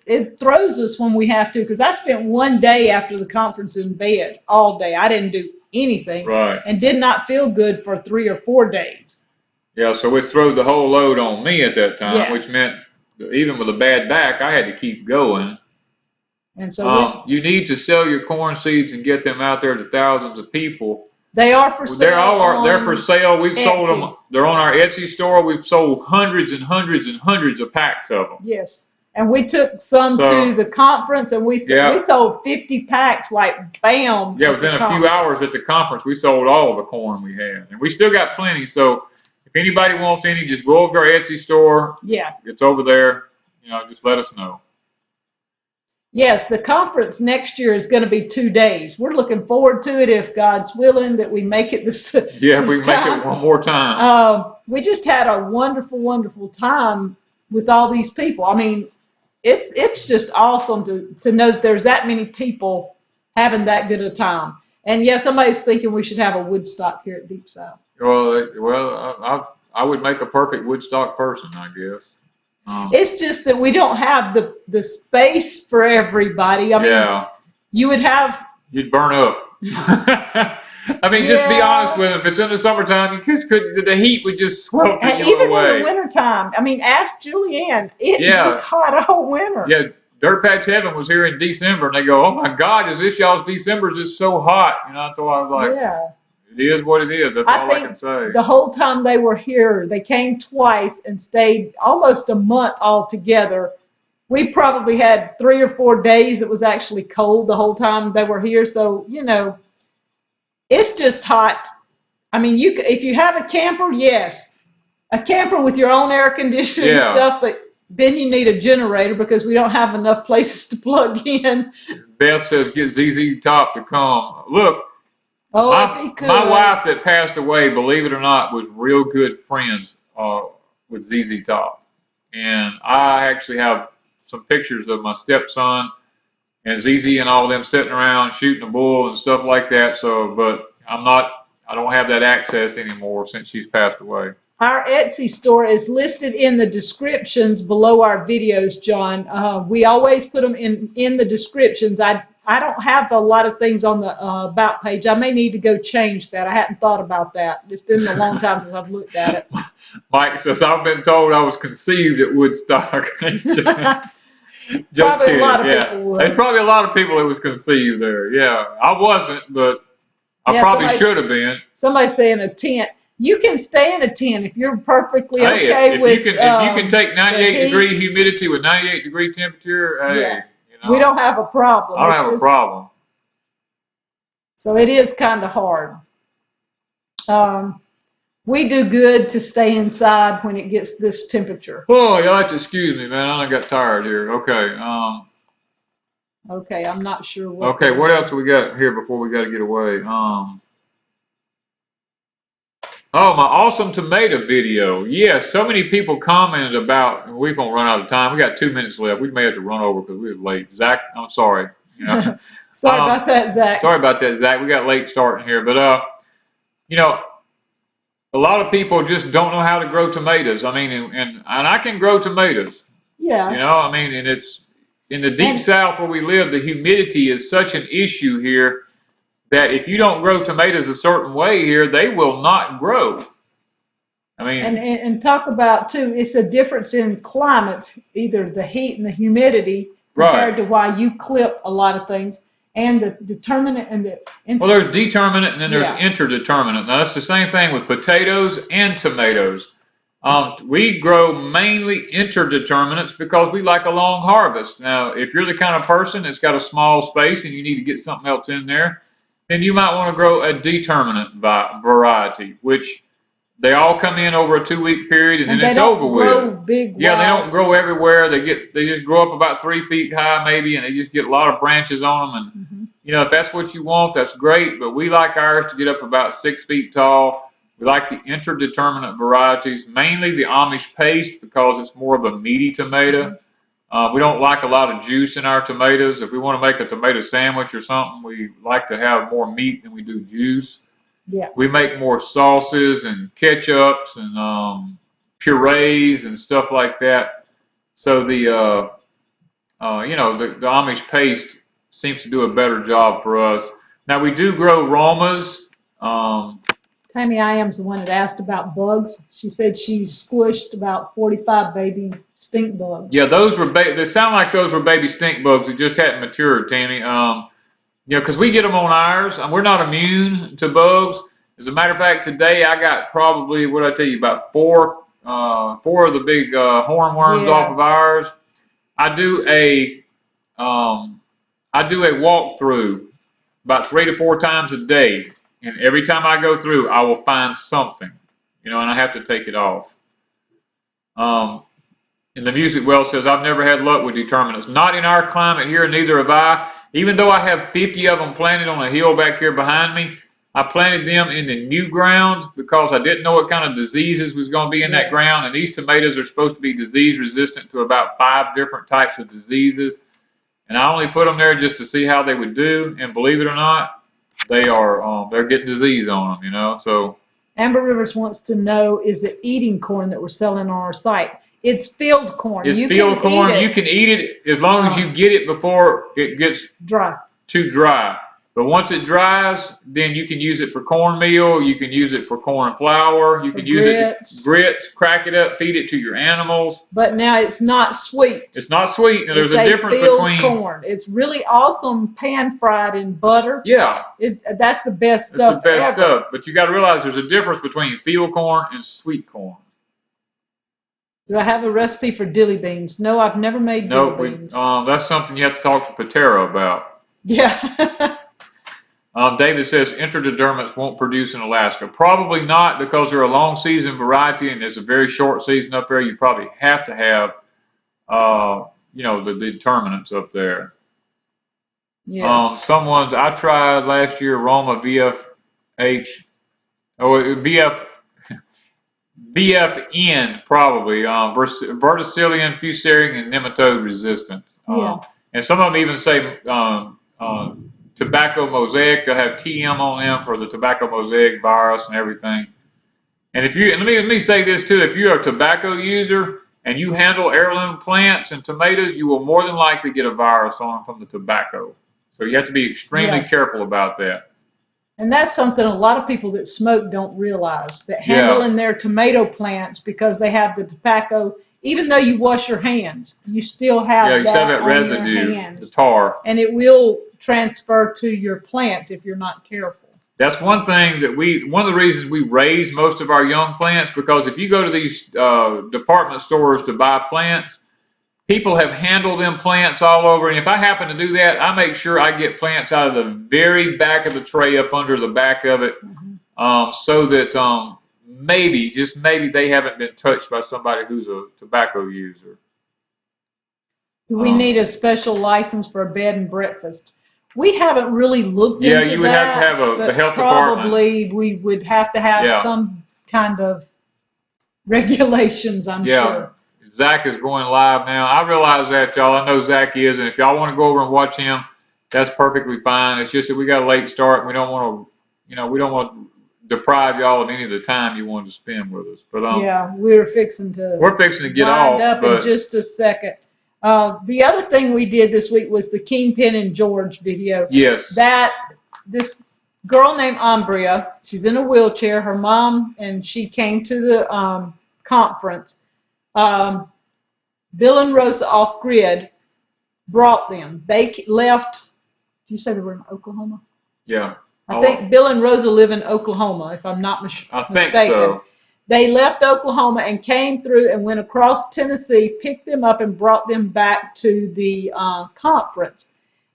it throws us when we have to, because I spent one day after the conference in bed all day. I didn't do anything, and did not feel good for 3 or 4 days. Yeah, so it threw the whole load on me at that time, which meant even with a bad back, I had to keep going. And so you need to sell your corn seeds and get them out there to thousands of people. They are for sale. They're for sale. We've Etsy. Sold them. They're on our Etsy store. We've sold hundreds and hundreds and hundreds of packs of them. Yes. And we took some to the conference, and we sold 50 packs, like bam. Yeah, within a few hours at the conference, we sold all of the corn we had. And we still got plenty. So if anybody wants any, just go over to our Etsy store. Yeah. It's over there. Just let us know. Yes, the conference next year is going to be 2 days. We're looking forward to it if God's willing that we make it this time. Yeah, if we make it one more time. We just had a wonderful, wonderful time with all these people. I mean, it's just awesome to know that there's that many people having that good a time. And somebody's thinking we should have a Woodstock here at Deep South. Well, I would make a perfect Woodstock person, I guess. It's just that we don't have the space for everybody. I mean, you'd burn up. I mean, just be honest with them. If it's in the summertime, you just couldn't. The heat would just swell you away. Even in the wintertime. I mean, ask Julianne. It was hot all winter. Yeah, Dirt Patch Heaven was here in December, and they go, "Oh my God, is this y'all's December? It's so hot." I thought I was like, it is what it is. That's all I can say. The whole time they were here, they came twice and stayed almost a month altogether. We probably had 3 or 4 days it was actually cold the whole time they were here. So, It's just hot. I mean, if you have a camper, yes, a camper with your own air conditioning and Yeah. stuff, but then you need a generator because we don't have enough places to plug in. Beth says get ZZ Top to come. Look, Oh, if he my could. wife that passed away, believe it or not, was real good friends with ZZ Top, and I actually have some pictures of my stepson and ZZ and all of them sitting around shooting a bull and stuff like that. So, but I don't have that access anymore since she's passed away. Our Etsy store is listed in the descriptions below our videos, John. We always put them in the descriptions. I don't have a lot of things on the about page. I may need to go change that. I hadn't thought about that. It's been a long time since I've looked at it. Mike says, I've been told I was conceived at Woodstock. Just Probably kidding. a lot of Yeah. people would. There's probably a lot of people that was conceived there. Yeah. I wasn't, but I Yeah, probably should have been. Somebody's saying a tent. You can stay in a tent if you're perfectly Hey, okay if with you can take 98 the degree heat. humidity with 98 degree temperature, hey, Yeah. you know, We don't have a problem. I don't It's have a just, problem. so it is kind of hard. We do good to stay inside when it gets this temperature. Oh, you'll have to excuse me, man. I got tired here. Okay. Okay, I'm not sure what. Okay, what else we got here before we got to get away? Oh, my awesome tomato video. Yes, so many people commented about, we're going to run out of time. We got 2 minutes left. We may have to run over because we was late. Zach, I'm sorry. You know, Sorry about that, Zach. sorry about that, Zach. We got late starting here. But, you know, a lot of people just don't know how to grow tomatoes. I mean, and I can grow tomatoes. Yeah. You know, I mean, and it's in the deep south where we live, the humidity is such an issue here that if you don't grow tomatoes a certain way here, they will not grow. I mean, and talk about too, it's a difference in climates, either the heat and the humidity compared to why you clip a lot of things, and the determinant and the well, there's determinant and then there's yeah. interdeterminate. Now that's the same thing with potatoes and tomatoes. We grow mainly interdeterminates because we like a long harvest. Now, if you're the kind of person that's got a small space and you need to get something else in there, then you might want to grow a determinate variety, which they all come in over a 2-week period and then it's over with. Yeah, they don't grow everywhere. They just grow up about 3 feet high maybe, and they just get a lot of branches on them. And you know, if that's what you want, that's great. But we like ours to get up about 6 feet tall. We like the interdeterminate varieties, mainly the Amish paste because it's more of a meaty tomato. We don't like a lot of juice in our tomatoes. If we want to make a tomato sandwich or something, we like to have more meat than we do juice. Yeah. We make more sauces and ketchups and purees and stuff like that. So the you know, the Amish paste seems to do a better job for us. Now we do grow Romas. Tammy I am's the one that asked about bugs. She said she squished about 45 baby stink bugs. Yeah, those were they sound like those were baby stink bugs that just hadn't matured, Tammy. You know, because we get them on ours, and we're not immune to bugs. As a matter of fact, today I got probably, what did I tell you, about four of the big hornworms off of ours. I do a walkthrough about 3 to 4 times a day, and every time I go through, I will find something, you know, and I have to take it off. And the Music Well says, I've never had luck with determinants. Not in our climate here, neither have I. Even though I have 50 of them planted on a hill back here behind me, I planted them in the new ground because I didn't know what kind of diseases was going to be in that ground. And these tomatoes are supposed to be disease resistant to about 5 different types of diseases. And I only put them there just to see how they would do. And believe it or not, they're getting disease on them, you know. So Amber Rivers wants to know, is it eating corn that we're selling on our site? It's field corn. It's field corn. You can eat it as long as you get it before it gets too dry. But once it dries, then you can use it for cornmeal. You can use it for corn flour. You can use it grits, crack it up, feed it to your animals. But now it's not sweet. It's not sweet. Now, there's a difference between corn. It's really awesome pan fried in butter. Yeah. That's the best stuff. That's the best stuff. But you got to realize there's a difference between field corn and sweet corn. Do I have a recipe for dilly beans? No, I've never made dilly beans. That's something you have to talk to Patera about. Yeah. David says intradermits won't produce in Alaska. Probably not, because they're a long season variety and there's a very short season up there. You probably have to have, the determinants up there. Yes. I tried last year Roma VFH, VFN probably, verticillium, fusarium, and nematode resistance. Yeah. And some of them even say tobacco mosaic. They'll have TM on them for the tobacco mosaic virus and everything. And let me say this too, if you're a tobacco user and you handle heirloom plants and tomatoes, you will more than likely get a virus on them from the tobacco. So you have to be extremely careful about that. And that's something a lot of people that smoke don't realize, that handling their tomato plants, because they have the tobacco, even though you wash your hands, you still have that residue, hands, the tar. and it will transfer to your plants if you're not careful. That's one thing one of the reasons we raise most of our young plants, because if you go to these department stores to buy plants, people have handled them plants all over, and if I happen to do that, I make sure I get plants out of the very back of the tray up under the back of it, so that maybe, just maybe, they haven't been touched by somebody who's a tobacco user. Do we need a special license for a bed and breakfast? We haven't really looked into that. Yeah, you would have to have the health department. Probably we would have to have some kind of regulations, I'm sure. Zach is going live now. I realize that, y'all. I know Zach is, and if y'all want to go over and watch him, that's perfectly fine. It's just that we got a late start, and we don't want to, deprive y'all of any of the time you wanted to spend with us. But we're fixing to get off. Up in just a second. The other thing we did this week was the Kingpin and George video. Yes. This girl named Umbria, she's in a wheelchair. Her mom and she came to the conference. Bill and Rosa Off Grid brought them. They left. Did you say they were in Oklahoma? Yeah. I think Bill and Rosa live in Oklahoma, if I'm not mistaken. I think so. They left Oklahoma and came through and went across Tennessee, picked them up and brought them back to the conference.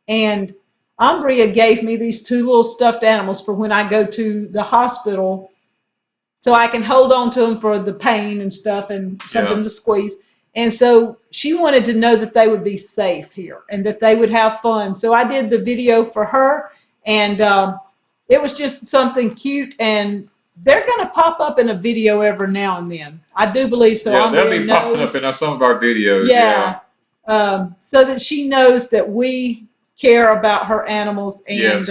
And Umbria gave me these two little stuffed animals for when I go to the hospital, so I can hold on to them for the pain and stuff and something to squeeze. And so she wanted to know that they would be safe here and that they would have fun. So I did the video for her, and it was just something cute, and they're going to pop up in a video every now and then. I do believe so. Yeah, they'll be popping up in some of our videos. So that she knows that we care about her animals, and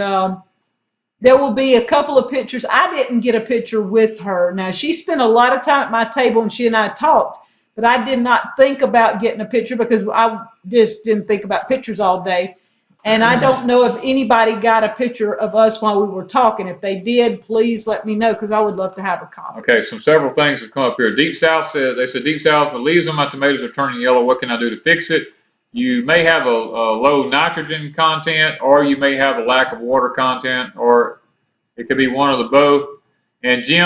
there will be a couple of pictures. I didn't get a picture with her. Now, she spent a lot of time at my table, and she and I talked, but I did not think about getting a picture because I just didn't think about pictures all day. And I don't know if anybody got a picture of us while we were talking. If they did, please let me know, because I would love to have a copy. Okay, several things have come up here. Deep South said, Deep South, the leaves on my tomatoes are turning yellow. What can I do to fix it? You may have a low nitrogen content, or you may have a lack of water content, or it could be one of the both. And Jim,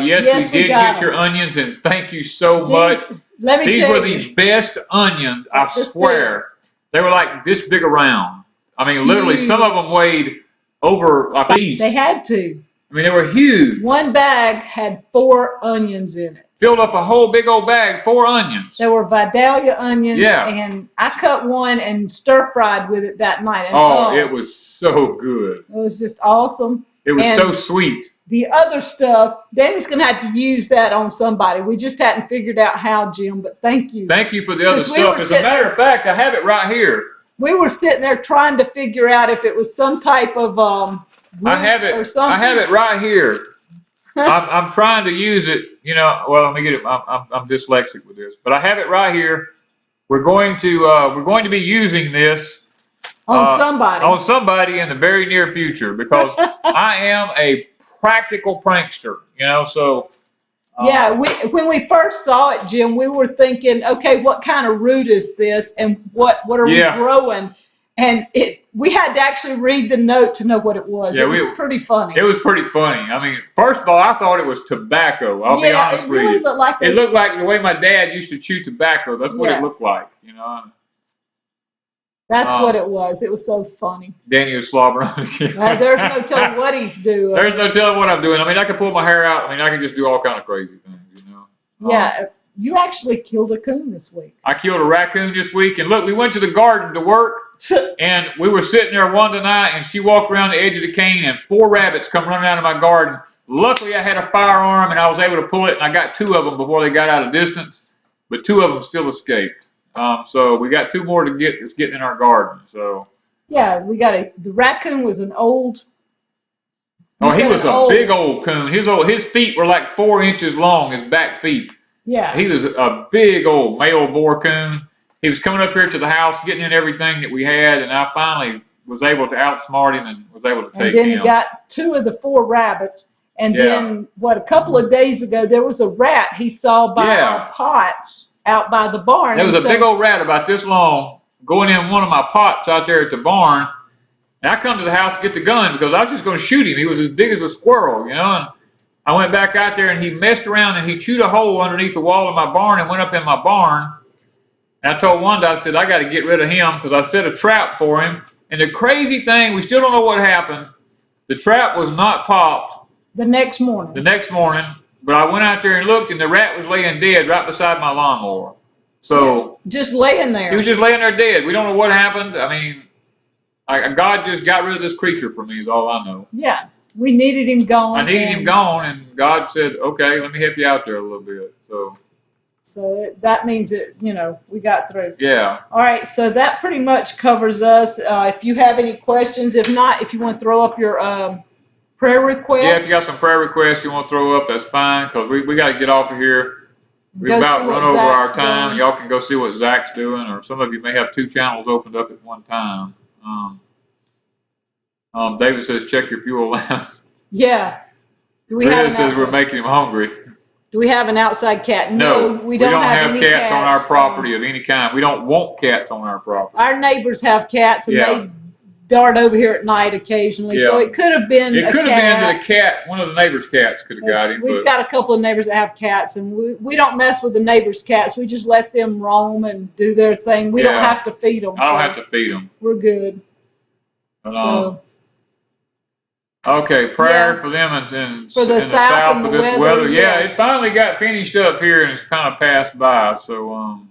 yes, we did get your onions, and thank you so much. These were the best onions, I swear. They were like this big around. I mean, literally, some of them weighed over a piece. They had to. I mean, they were huge. One bag had 4 onions in it. Filled up a whole big old bag, 4 onions. There were Vidalia onions, and I cut one and stir-fried with it that night. And it was so good. It was just awesome. It was so sweet. The other stuff, Danny's going to have to use that on somebody. We just hadn't figured out how, Jim, but thank you. Thank you for the other stuff. As a matter of fact, I have it right here. We were sitting there trying to figure out if it was some type of I have it. or something. I have it right here. I'm trying to use it. Well, let me get it. I'm dyslexic with this, but I have it right here. We're going to be using this on somebody in the very near future, because I am a practical prankster. So. When we first saw it, Jim, we were thinking, okay, what kind of root is this, and what are we growing? And we had to actually read the note to know what it was. It was pretty funny. It was pretty funny. I mean, first of all, I thought it was tobacco. I'll be honest with you. It looked like the way my dad used to chew tobacco. That's what it looked like, That's what it was. It was so funny. Danny was slobbering on again. There's no telling what he's doing. There's no telling what I'm doing. I mean, I can pull my hair out. I mean, I can just do all kind of crazy things, you know. Yeah, you actually killed a coon this week. I killed a raccoon this week, and look, we went to the garden to work, and we were sitting there Wanda and I, and she walked around the edge of the cane, and 4 rabbits come running out of my garden. Luckily, I had a firearm, and I was able to pull it, and I got 2 of them before they got out of distance, but 2 of them still escaped. So we got 2 more to get that's getting in our garden. So yeah, the raccoon was an old. Oh, he was a big old coon. His feet were like 4 inches long, his back feet. Yeah. He was a big old male boar coon. He was coming up here to the house, getting in everything that we had, and I finally was able to outsmart him and was able to take him. And then he got 2 of the 4 rabbits. And then, a couple of days ago, there was a rat he saw by our pots out by the barn. There was a big old rat about this long going in one of my pots out there at the barn. And I come to the house to get the gun because I was just going to shoot him. He was as big as a squirrel, you know. And I went back out there and he messed around and he chewed a hole underneath the wall of my barn and went up in my barn. And I told Wanda, I said, I got to get rid of him because I set a trap for him. And the crazy thing, we still don't know what happened. The trap was not popped. The next morning. But I went out there and looked and the rat was laying dead right beside my lawnmower. So. Yeah, just laying there. He was just laying there dead. We don't know what happened. I mean. God just got rid of this creature for me is all I know. Yeah, we needed him gone. I needed him gone, and God said, okay, let me help you out there a little bit. So that means that, we got through. Yeah. All right, so that pretty much covers us. If you have any questions, if not, if you want to throw up your prayer request. Yeah, if you got some prayer requests you want to throw up, that's fine, because we got to get off of here. We've about run over our time. Y'all can go see what Zach's doing, or some of you may have 2 channels opened up at one time. David says, check your fuel lines. Yeah. Rita says we're making him hungry. Do we have an outside cat? No, we don't have any cats on our property of any kind. We don't want cats on our property. Our neighbors have cats, and they dart over here at night occasionally. Yeah. So it could have been It could have been that a cat, one of the neighbor's cats could have got him. We've got a couple of neighbors that have cats, and we don't mess with the neighbor's cats. We just let them roam and do their thing. We don't have to feed them. I don't have to feed them. We're good. Okay, prayer for them in the south and with this weather. Yeah, it finally got finished up here and it's kind of passed by. So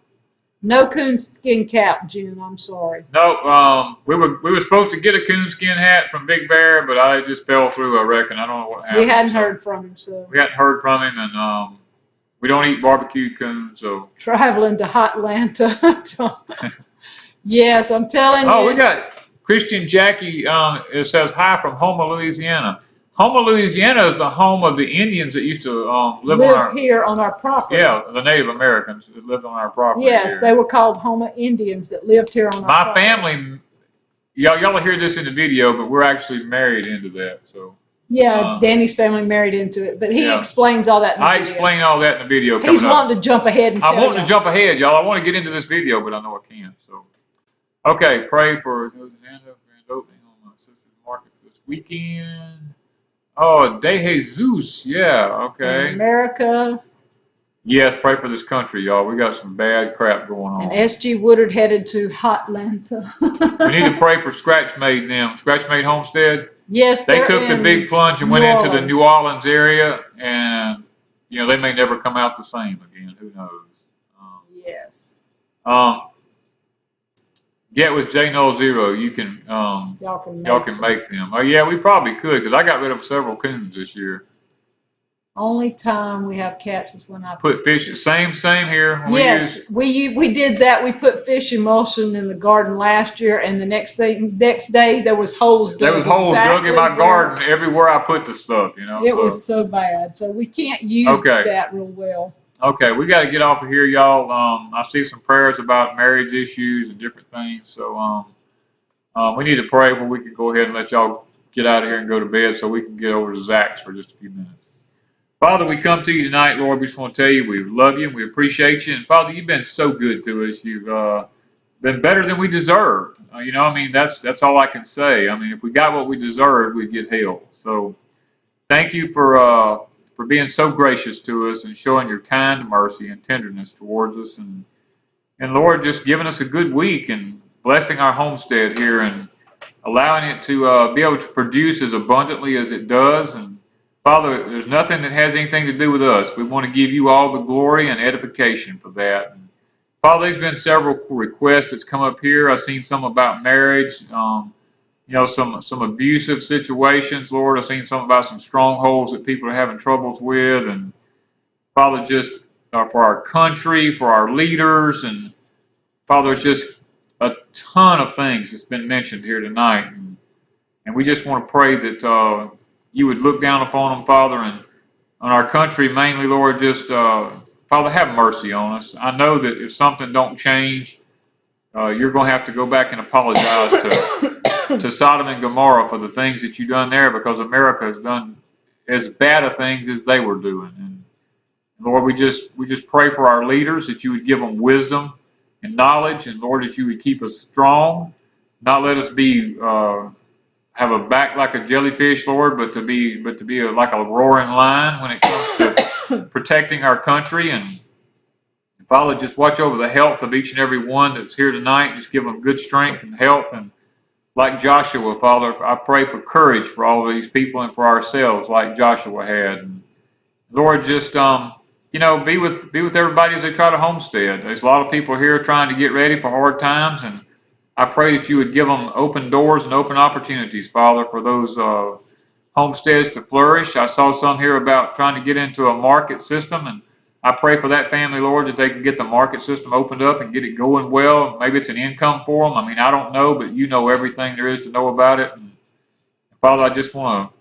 no coonskin cap, June. I'm sorry. No, we were supposed to get a coonskin hat from Big Bear, but I just fell through. I reckon. I don't know what happened. We hadn't heard from him, so we hadn't heard from him, and we don't eat barbecued coons. So traveling to Hotlanta. Yes, I'm telling you. Oh, we got. Christian Jackie it says, hi from Houma, Louisiana. Houma, Louisiana is the home of the Indians that used to live here on our property. Yeah, the Native Americans that lived on our property. Yes, here. They were called Houma Indians that lived here on our property. My family, y'all will hear this in the video, but we're actually married into that. So. Yeah, Danny's family married into it, but he explains all that in the video. I explain all that in the video. He's wanting to jump ahead and tell I'm wanting to jump ahead, y'all. I want to get into this video, but I know I can't. So. Okay, pray for grand opening on my sister's market this weekend. Oh, De Jesus, yeah, okay. In America. Yes, pray for this country, y'all. We got some bad crap going on. And S.G. Woodard headed to Hotlanta. We need to pray for Scratchmade and them. Scratchmade Homestead. Yes, they took the big plunge and went into the New Orleans area, and they may never come out the same again. Who knows? Yes. Get with J00. You can y'all can make them. Oh yeah, we probably could because I got rid of several coons this year. Only time we have cats is when I put fish. Same here. Yes, we did that. We put fish emulsion in the garden last year, and the next day there was holes dug. There was holes dug in my garden everywhere I put the stuff. It was so bad. So we can't use that real well. Okay, we got to get off of here, y'all. I see some prayers about marriage issues and different things. So we need to pray before we can go ahead and let y'all get out of here and go to bed so we can get over to Zach's for just a few minutes. Father, we come to you tonight, Lord. We just want to tell you we love you and we appreciate you. And Father, you've been so good to us. You've been better than we deserved. That's all I can say. I mean, if we got what we deserved, we'd get hell. So thank you for being so gracious to us and showing your kind mercy and tenderness towards us. And Lord, just giving us a good week and blessing our homestead here and allowing it to be able to produce as abundantly as it does. And Father, there's nothing that has anything to do with us. We want to give you all the glory and edification for that. And Father, there's been several requests that's come up here. I've seen some about marriage, some abusive situations, Lord. I've seen some about some strongholds that people are having troubles with. And Father, just for our country, for our leaders, and Father, it's just a ton of things that's been mentioned here tonight. And we just want to pray that you would look down upon them, Father, and on our country mainly, Lord, just, Father, have mercy on us. I know that if something don't change, you're going to have to go back and apologize to Sodom and Gomorrah for the things that you've done there, because America has done as bad of things as they were doing. And Lord, we just pray for our leaders, that you would give them wisdom and knowledge, and Lord, that you would keep us strong, not let us be have a back like a jellyfish, Lord, but to be like a roaring lion when it comes to protecting our country. And Father, just watch over the health of each and every one that's here tonight. Just give them good strength and health. And like Joshua, Father, I pray for courage for all of these people and for ourselves, like Joshua had. And Lord, just be with everybody as they try to homestead. There's a lot of people here trying to get ready for hard times, and I pray that you would give them open doors and open opportunities, Father, for those homesteads to flourish. I saw some here about trying to get into a market system, and I pray for that family, Lord, that they can get the market system opened up and get it going well. Maybe it's an income for them. I mean, I don't know, but you know everything there is to know about it. And Father, I just want to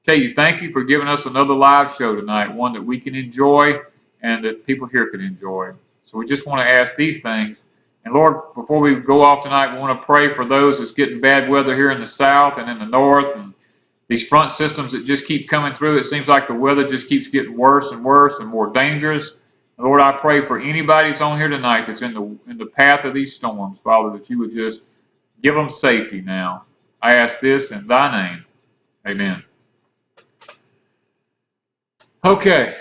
tell you thank you for giving us another live show tonight, one that we can enjoy and that people here can enjoy. So we just want to ask these things. And Lord, before we go off tonight, we want to pray for those that's getting bad weather here in the south and in the north, and these front systems that just keep coming through. It seems like the weather just keeps getting worse and worse and more dangerous. And Lord, I pray for anybody that's on here tonight that's in the path of these storms, Father, that you would just give them safety now. I ask this in thy name. Amen. Okay.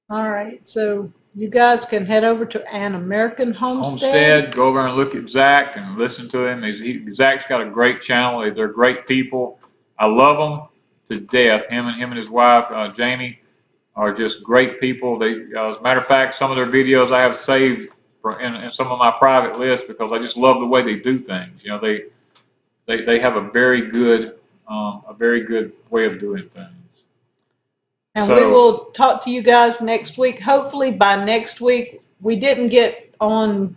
All right, so you guys can head over to An American Homestead. Go over and look at Zach and listen to him. Zach's got a great channel. They're great people. I love them to death. Him and his wife, Jamie, are just great people. They, as a matter of fact, some of their videos I have saved in some of my private lists because I just love the way they do things. You know, they have a very good way of doing things. And we will talk to you guys next week. Hopefully by next week, we didn't get on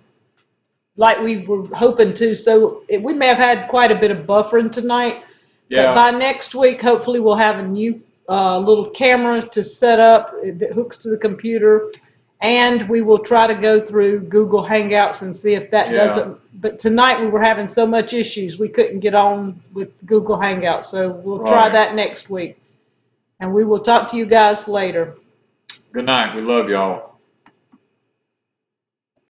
like we were hoping to, so we may have had quite a bit of buffering tonight. Yeah. But by next week, hopefully we'll have a new little camera to set up that hooks to the computer. And we will try to go through Google Hangouts and see if that doesn't. But tonight we were having so much issues, we couldn't get on with Google Hangouts. So we'll try that next week. And we will talk to you guys later. Good night. We love y'all.